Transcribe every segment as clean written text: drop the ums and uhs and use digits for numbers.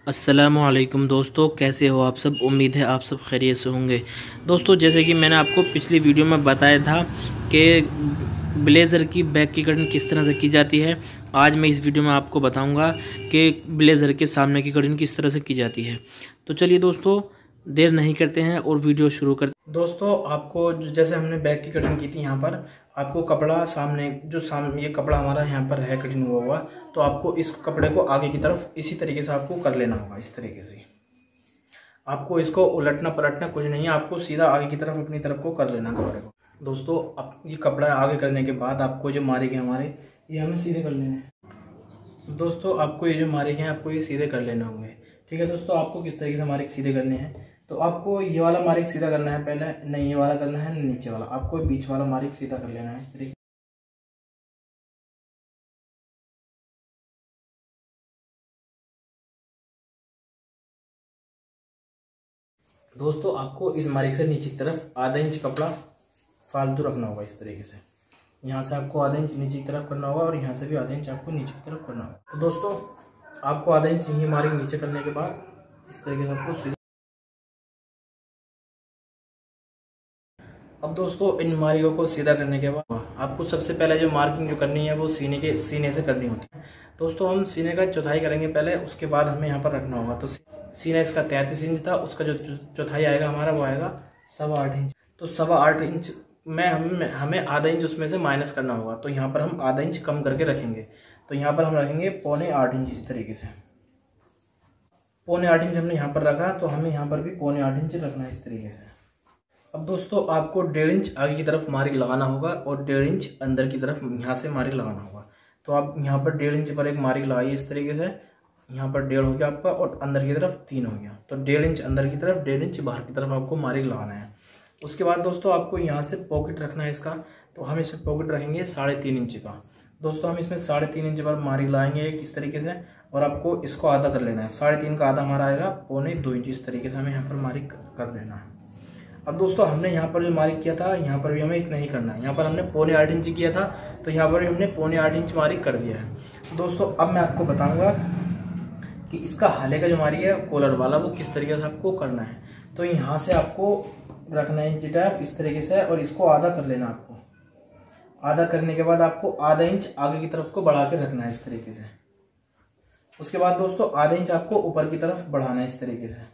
अस्सलामुअलैकुम दोस्तों, कैसे हो आप सब। उम्मीद है आप सब खैरियत से होंगे। दोस्तों, जैसे कि मैंने आपको पिछली वीडियो में बताया था कि ब्लेज़र की बैक की कटिंग किस तरह से की जाती है, आज मैं इस वीडियो में आपको बताऊंगा कि ब्लेज़र के सामने की कटिंग किस तरह से की जाती है। तो चलिए दोस्तों, देर नहीं करते हैं और वीडियो शुरू करते हैं। दोस्तों, आपको जैसे हमने बैक की कटिंग की थी, यहाँ पर आपको कपड़ा सामने ये कपड़ा हमारा यहाँ पर है कटिंग हुआ हुआ, तो आपको इस कपड़े को आगे की तरफ इसी तरीके से आपको कर लेना होगा। इस तरीके से आपको इसको उलटना पलटना कुछ नहीं है, आपको सीधा आगे की तरफ अपनी तरफ को कर लेना कपड़े को। दोस्तों, अब ये कपड़ा आगे करने के बाद आपको जो मारेंगे हमारे, ये हमें सीधे कर लेने हैं। दोस्तों, आपको ये जो मारेंगे हैं आपको ये सीधे कर लेने होंगे। ठीक है दोस्तों, आपको किस तरीके से मारे सीधे करने हैं, तो आपको ये वाला मारिक सीधा करना है पहले, नहीं ये वाला करना है, नीचे वाला, आपको बीच वाला मारिक सीधा कर लेना है इस तरीके। दोस्तों, आपको इस मारिक से नीचे की तरफ आधा इंच कपड़ा फालतू रखना होगा इस तरीके से। यहाँ से आपको आधा इंच नीचे की तरफ करना होगा और यहाँ से भी आधा इंच आपको नीचे की तरफ करना होगा। तो दोस्तों, आपको आधा इंच यही मारिक नीचे करने के बाद इस तरीके से आपको। अब दोस्तों, इन मार्किंगों को सीधा करने के बाद आपको सबसे पहले जो मार्किंग जो करनी है वो सीने से करनी होती है। दोस्तों, हम सीने का चौथाई करेंगे पहले, उसके बाद हमें यहाँ पर रखना होगा। तो सीना इसका 33 इंच था, उसका जो चौथाई आएगा हमारा वो आएगा 8.25 इंच। तो 8.25 इंच में हमें आधा इंच उसमें से माइनस करना होगा, तो यहाँ पर हम आधा इंच कम करके रखेंगे। तो यहाँ पर हम रखेंगे 7.25 इंच इस तरीके से। 7.25 इंच हमने यहाँ पर रखा, तो हमें यहाँ पर भी 7.25 इंच रखना है इस तरीके से। अब दोस्तों, आपको 1.5 इंच आगे की तरफ मार्क लगाना होगा और 1.5 इंच अंदर की तरफ यहाँ से मार्क लगाना होगा। तो आप यहाँ पर 1.5 इंच पर एक मार्क लगाइए इस तरीके से। यहाँ पर 1.5 हो गया आपका और अंदर की तरफ 3 हो गया। तो 1.5 इंच अंदर की तरफ, 1.5 इंच बाहर की तरफ आपको मार्क लगाना है। उसके बाद दोस्तों, आपको यहाँ से पॉकेट रखना है इसका। तो हम इसमें पॉकेट रखेंगे 3.5 इंच का। दोस्तों, हम इसमें 3.5 इंच पर मार्क लगाएंगे इस तरीके से, और आपको इसको आधा कर लेना है। 3.5 का आधा हमारा आएगा 2.25 इंच। इस तरीके से हमें यहाँ पर मार्क कर लेना है। अब दोस्तों, हमने यहाँ पर जो मार्क किया था, यहाँ पर भी हमें इतना ही करना है। यहाँ पर हमने 7.25 इंच किया था, तो यहाँ पर भी हमने 7.25 इंच मार्क कर दिया है। दोस्तों, अब मैं आपको बताऊंगा कि इसका हाले का जो मार्क है कॉलर वाला, वो किस तरीके से आपको करना है। तो यहाँ से आपको रखना है इंच टैप इस तरीके से, और इसको आधा कर लेना आपको। आधा करने के बाद आपको आधा इंच आगे की तरफ को बढ़ा के रखना है इस तरीके से। उसके बाद दोस्तों, आधा इंच आपको ऊपर की तरफ बढ़ाना है इस तरीके से।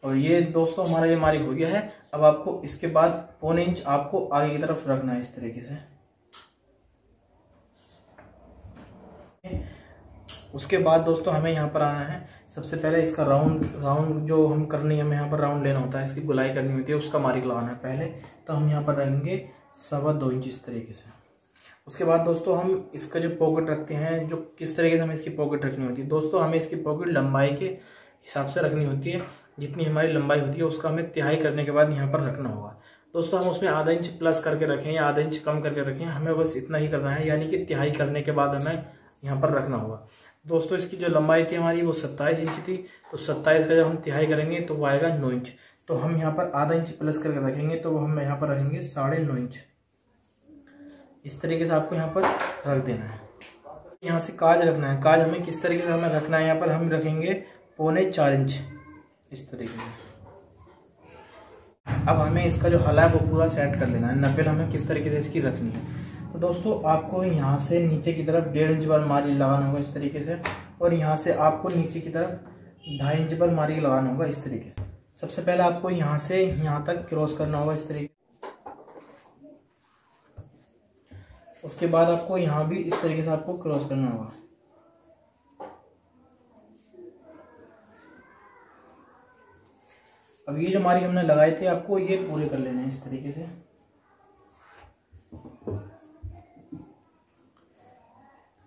और ये दोस्तों हमारा ये मार्क हो गया है। अब आपको इसके बाद 1.25 इंच आपको आगे की तरफ रखना है इस तरीके से। उसके बाद दोस्तों, हमें यहाँ पर आना है। सबसे पहले इसका राउंड जो हम करनी है, हमें यहाँ पर राउंड लेना होता है, इसकी गुलाई करनी होती है, उसका मार्क लगाना है पहले। तो हम यहाँ पर रहेंगे 2.25 इंच इस तरीके से। उसके बाद दोस्तों, हम इसका जो पॉकेट रखते हैं, जो किस तरीके से हमें इसकी पॉकेट रखनी होती है। दोस्तों, हमें इसकी पॉकेट लंबाई के हिसाब से रखनी होती है। जितनी हमारी लंबाई होती है उसका हमें तिहाई करने के बाद यहाँ पर रखना होगा। दोस्तों, हम उसमें आधा इंच प्लस करके रखें या आधा इंच कम करके रखें, हमें बस इतना ही करना है, यानी कि तिहाई करने के बाद हमें यहाँ पर रखना होगा। दोस्तों, इसकी जो लंबाई थी हमारी वो 27 इंच थी, तो 27 का जब हम तिहाई करेंगे तो वो आएगा 9 इंच। तो हम यहाँ पर आधा इंच प्लस करके रखेंगे, तो वो हम यहाँ पर रखेंगे 9.5 इंच। इस तरीके से आपको यहाँ पर रख देना है। यहाँ से काज रखना है। काज हमें किस तरीके से हमें रखना है, यहाँ पर हम रखेंगे 4.25 इंच इस तरीके से। अब हमें इसका जो हला है वो पूरा सेट कर लेना है। नपेल हमें किस तरीके से इसकी रखनी है। तो दोस्तों, आपको यहाँ से नीचे की तरफ 1.5 इंच पर मार्क लगाना होगा इस तरीके से, और यहाँ से आपको नीचे की तरफ 2.5 इंच पर मार्क लगाना होगा इस तरीके से। सबसे पहले आपको यहाँ से यहाँ तक क्रॉस करना होगा इस तरीके। उसके बाद आपको यहाँ भी इस तरीके से आपको क्रॉस करना होगा। अब ये जो मार्क हमने लगाए थे आपको ये पूरे कर लेने हैं इस तरीके से।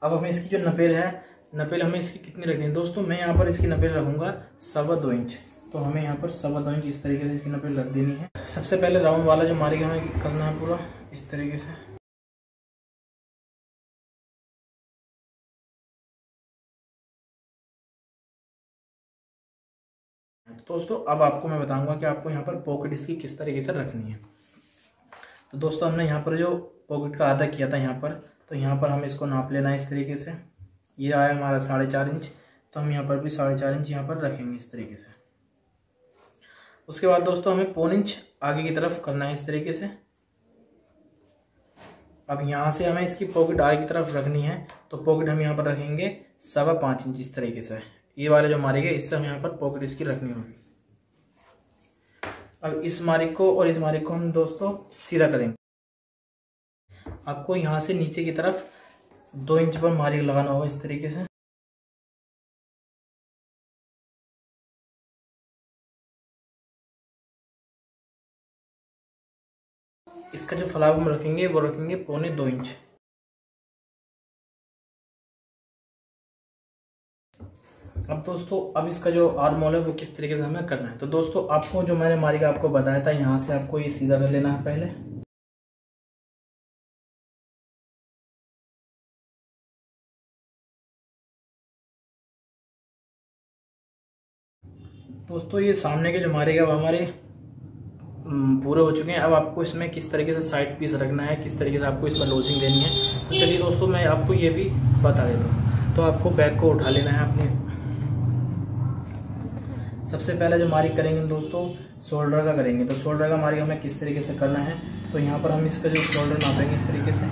अब हमें इसकी जो नपेल है, नपेल हमें इसकी कितनी रखनी है। दोस्तों, मैं यहाँ पर इसकी नपेल रखूंगा 2.25 इंच। तो हमें यहाँ पर 2.25 इंच इस तरीके से इसकी नपेल रख देनी है। सबसे पहले राउंड वाला जो मार्क हमें करना है पूरा इस तरीके से। दोस्तों, अब आपको मैं बताऊंगा कि आपको यहाँ पर पॉकेट इसकी किस तरीके से रखनी है। तो दोस्तों, हमने यहाँ पर जो पॉकेट का आधा किया था यहाँ पर, तो यहाँ पर हमें इसको नाप लेना है इस तरीके से। ये आया हमारा 4.5 इंच। तो हम यहाँ पर भी 4.5 इंच यहाँ पर रखेंगे इस तरीके से। उसके बाद दोस्तों हमें पौन इंच आगे की तरफ करना है इस तरीके से। अब यहाँ से हमें इसकी पॉकेट आगे की तरफ रखनी है, तो पॉकेट हम यहाँ पर रखेंगे 5.25 इंच इस तरीके से। ये वाले जो मारिक है इससे हम यहाँ पर पॉकेट इसकी रखनी होगी। अब इस मारिक को और इस मारिक को हम दोस्तों सीधा करेंगे। आपको यहाँ से नीचे की तरफ 2 इंच पर मारिक लगाना होगा इस तरीके से। इसका जो फलाव हम रखेंगे वो रखेंगे 1.25 इंच। अब दोस्तों अब इसका जो आर्म होल है वो किस तरीके से हमें करना है, तो दोस्तों आपको जो मैंने मारिक आपको बताया था, यहाँ से आपको ये सीधा कर लेना है पहले। दोस्तों ये सामने के जो मारिक है वो हमारे पूरे हो चुके हैं। अब आपको इसमें किस तरीके से साइड पीस रखना है, किस तरीके से आपको इसमें लोजिंग देनी है, तो चलिए दोस्तों मैं आपको ये भी बता देता हूँ। तो आपको बैग को उठा लेना है अपने। सबसे पहले जो मारिक करेंगे दोस्तों शोल्डर का करेंगे, तो शोल्डर का मारिक हमें किस तरीके से करना है, तो यहाँ पर हम इसका जो शोल्डर नापेंगे इस तरीके से।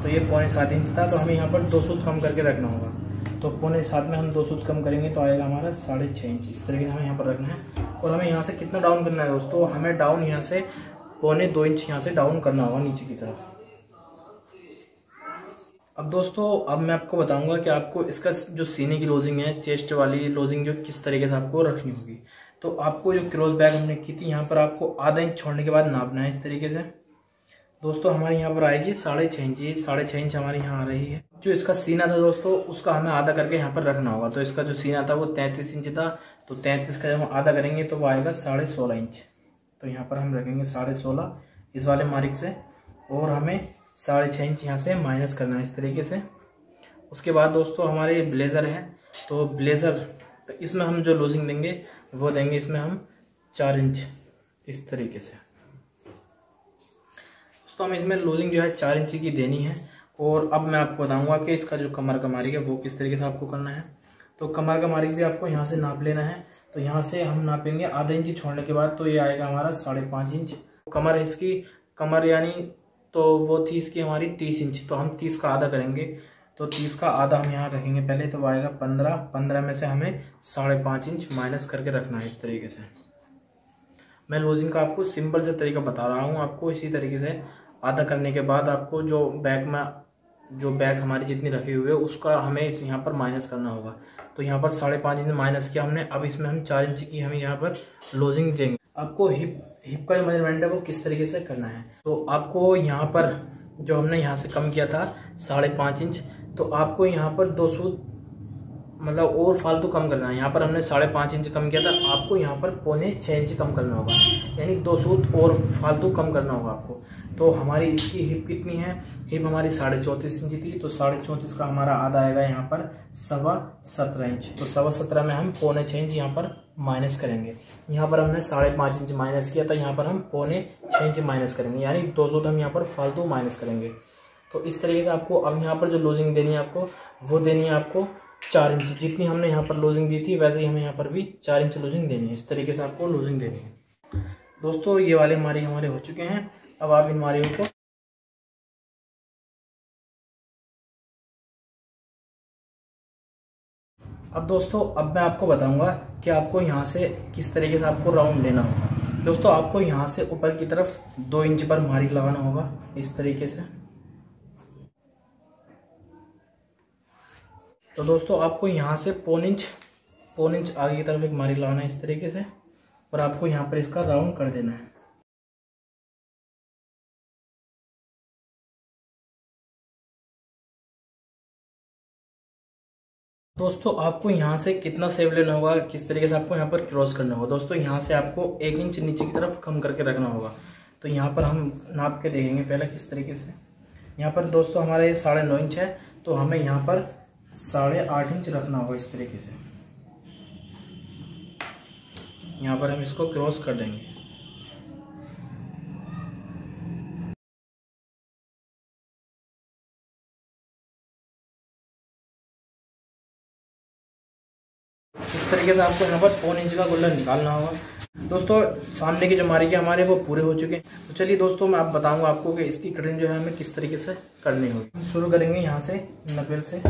तो ये 7.25 इंच था, तो हमें यहाँ पर 2 सूत कम करके रखना होगा। तो 7.25 में हम 2 सूत कम करेंगे तो आएगा हमारा 6.5 इंच। इस तरीके से हमें यहाँ पर रखना है। और हमें यहाँ से कितना डाउन करना है दोस्तों, हमें डाउन यहाँ से 2.25 इंच यहाँ से डाउन करना होगा नीचे की तरफ। अब दोस्तों अब मैं आपको बताऊंगा कि आपको इसका जो सीने की लोजिंग है, चेस्ट वाली लोजिंग जो किस तरीके से आपको रखनी होगी। तो आपको जो क्रॉस बैग हमने की थी, यहाँ पर आपको आधा इंच छोड़ने के बाद नापना है इस तरीके से। दोस्तों हमारे यहाँ पर आएगी 6.5 इंच। ये 6.5 इंच हमारे यहाँ आ रही है। जो इसका सीना था दोस्तों उसका हमें आधा करके यहाँ पर रखना होगा। तो इसका जो सीना था वो 33 इंच था, तो 33 का जब हम आधा करेंगे तो वो आएगा 16.5 इंच। तो यहाँ पर हम रखेंगे 16.5 इस वाले मारिक से, और हमें 6.5 इंच यहाँ से माइनस करना है इस तरीके से। उसके बाद दोस्तों हमारे ब्लेज़र है, तो ब्लेज़र तो इसमें हम जो लूजिंग देंगे वो देंगे इसमें हम 4 इंच इस तरीके से। दोस्तों हम इसमें लूजिंग जो है 4 इंच की देनी है। और अब मैं आपको बताऊंगा कि इसका जो कमर का मारिक है वो किस तरीके से आपको करना है। तो कमर का मारिक भी आपको यहाँ से नाप लेना है। तो यहाँ से हम नापेंगे आधा इंच छोड़ने के बाद, तो ये आएगा हमारा 5.5 इंच। कमर है इसकी, कमर यानी तो वो थी इसकी हमारी 30 इंच, तो हम 30 का आधा करेंगे। तो 30 का आधा हम यहाँ रखेंगे पहले, तो वो आएगा 15। 15 में से हमें 5.5 इंच माइनस करके रखना है इस तरीके से। मैं लूजिंग का आपको सिंपल से तरीका बता रहा हूँ। आपको इसी तरीके से आधा करने के बाद आपको जो बैग हमारी जितनी रखी हुई है उसका हमें इस यहाँ पर माइनस करना होगा। तो यहाँ पर 5.5 इंच माइनस किया हमने। अब इसमें हम 4 इंच की हमें यहाँ पर लूजिंग देंगे। आपको हिप का जो मेजरमेंट है वो किस तरीके से करना है, तो आपको यहाँ पर जो हमने यहाँ से कम किया था 5.5 इंच, तो आपको यहाँ पर 2 सूत मतलब और फालतू कम करना है। यहाँ पर हमने 5.5 इंच कम किया था, आपको यहाँ पर 6.25 इंच कम करना होगा, यानी 2 सूत और फालतू कम करना होगा आपको। तो हमारी इसकी हिप कितनी है, हिप हमारी 34.5 इंच थी, तो 34.5 का हमारा आधा आएगा यहाँ पर 17.25 इंच। तो 17.25 में हम 6.25 इंच यहाँ पर माइनस करेंगे। यहाँ पर हमने 5.5 इंच माइनस किया था, यहाँ पर हम 6.25 इंच माइनस करेंगे, यानी 2 सूत हम यहाँ पर फालतू माइनस करेंगे। तो इस तरीके से आपको अब यहाँ पर जो लूजिंग देनी है आपको वो देनी है आपको 4 इंच। जितनी हमने यहाँ पर लूजिंग दी थी वैसे ही हमें यहाँ पर भी 4 इंच लूजिंग देनी है। इस तरीके से आपको लूजिंग देनी है। दोस्तों ये वाले मारिक हमारे हो चुके हैं। अब आप इन मारियों को अब दोस्तों अब मैं आपको बताऊंगा कि आपको यहाँ से किस तरीके से आपको राउंड लेना होगा। दोस्तों आपको यहाँ से ऊपर की तरफ 2 इंच पर मारिक लगाना होगा इस तरीके से। तो दोस्तों आपको यहाँ से 1.25 इंच आगे की तरफ एक मारिक लगाना है इस तरीके से, और आपको यहाँ पर इसका राउंड कर देना है। दोस्तों आपको यहाँ से कितना सेव लेना होगा, किस तरीके से आपको यहाँ पर क्रॉस करना होगा। दोस्तों यहाँ से आपको 1 इंच नीचे की तरफ कम करके रखना होगा। तो यहाँ पर हम नाप के देखेंगे पहले किस तरीके से। यहाँ पर दोस्तों हमारा ये 9.5 इंच है, तो हमें यहाँ पर 8.5 इंच रखना होगा इस तरीके से। यहाँ पर हम इसको क्रॉस कर देंगे। इस तरीके से आपको यहाँ पर 1 इंच का गोल्डन निकालना होगा। दोस्तों सामने की जो मार्के हमारे वो पूरे हो चुके हैं। तो चलिए दोस्तों मैं आप बताऊंगा आपको कि इसकी कटिंग जो है हमें किस तरीके से करनी होगी। शुरू करेंगे यहाँ से नकेल से।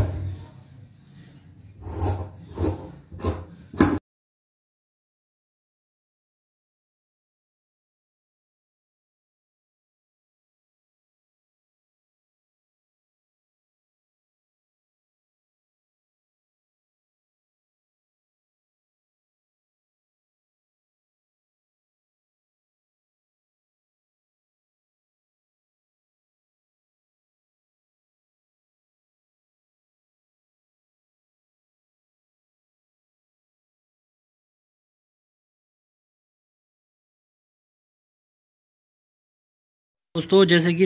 दोस्तों जैसे कि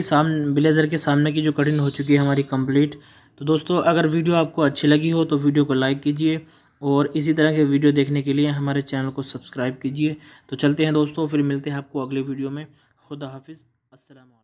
ब्लेज़र के सामने की जो कटिंग हो चुकी है हमारी कंप्लीट। तो दोस्तों अगर वीडियो आपको अच्छी लगी हो तो वीडियो को लाइक कीजिए और इसी तरह के वीडियो देखने के लिए हमारे चैनल को सब्सक्राइब कीजिए। तो चलते हैं दोस्तों, फिर मिलते हैं आपको अगले वीडियो में। खुदा हाफिज़, अस्सलाम वालेकुम।